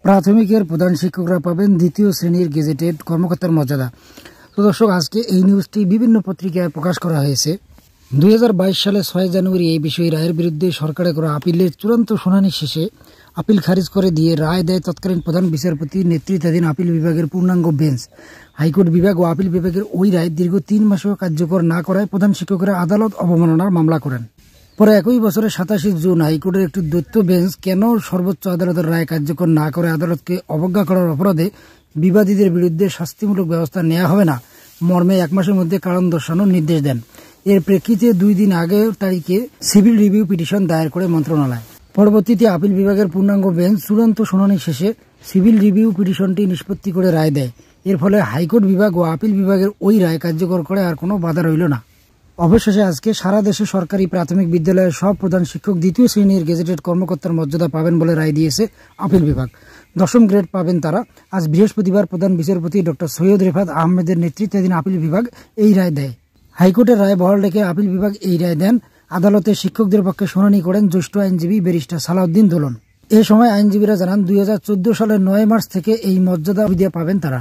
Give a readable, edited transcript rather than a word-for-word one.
প্রাথমিকের প্রধান শিক্ষকরা পাবেন দ্বিতীয় শ্রেণীর গেজেটেড কর্মকর্তার মর্যাদা। তো দর্শক, আজকে এই নিউজটি বিভিন্ন পত্রিকায় প্রকাশ করা হয়েছে। 2022 সালে 6 জানুয়ারি এই বিষয়ে রায়ের বিরুদ্ধে সরকারে করা আপিলের চূড়ান্ত শুনানি শেষে আপিল খারিজ করে দিয়ে রায় দেয় তৎকালীন প্রধান বিচারপতি নেতৃত্বাধীন আপিল বিভাগের পূর্ণাঙ্গ বেঞ্চ। হাইকোর্ট বিভাগ ও আপিল বিভাগের ওই রায় দীর্ঘ 3 মাসেও কার্যকর না করায় প্রধান শিক্ষকরা আদালত অবমাননার মামলা করেন। পরে একই বছরের 27 জুন হাইকোর্টের একটি দ্বৈত বেঞ্চ কেন সর্বোচ্চ আদালতের রায় কার্যকর না করে আদালতকে অবজ্ঞা করার অপরাধে বিবাদীদের বিরুদ্ধে শাস্তিমূলক ব্যবস্থা নেওয়া হবে না মর্মে 1 মাসের মধ্যে কারণ দর্শানোর নির্দেশ দেন। এর প্রেক্ষিতে 2 দিন আগের তারিখে সিভিল রিভিউ পিটিশন দায়ের করে মন্ত্রণালয়। পরবর্তীতে আপিল বিভাগের পূর্ণাঙ্গ বেঞ্চ চূড়ান্ত শুনানি শেষে সিভিল রিভিউ পিটিশনটি নিষ্পত্তি করে রায় দেয়। এর ফলে হাইকোর্ট বিভাগ ও আপিল বিভাগের ওই রায় কার্যকর করে আর কোনো বাধা রইল না। অবশেষে আজকে সারা দেশে সরকারি প্রাথমিক বিদ্যালয়ের সব প্রধান শিক্ষক দ্বিতীয় শ্রেণীর গেজেটেড কর্মকর্তার মর্যাদা পাবেন বলে রায় দিয়েছে আপিল বিভাগ। 10ম গ্রেড পাবেন তারা। আজ বৃহস্পতিবার প্রধান বিচারপতি ডক্টর সৈয়দ রেফাত আহমেদের নেতৃত্বাধীন আপিল বিভাগ এই রায় দেয়। হাইকোর্টের রায় বহাল রেখে আপিল বিভাগ এই রায় দেন। আদালতে শিক্ষকদের পক্ষে শুনানি করেন জ্যেষ্ঠ আইনজীবী ব্যারিস্টার সালাউদ্দিন দোলন। এ সময় আইনজীবীরা জানান 2014 সালের 9 মার্চ থেকে এই মর্যাদা পাবেন তারা।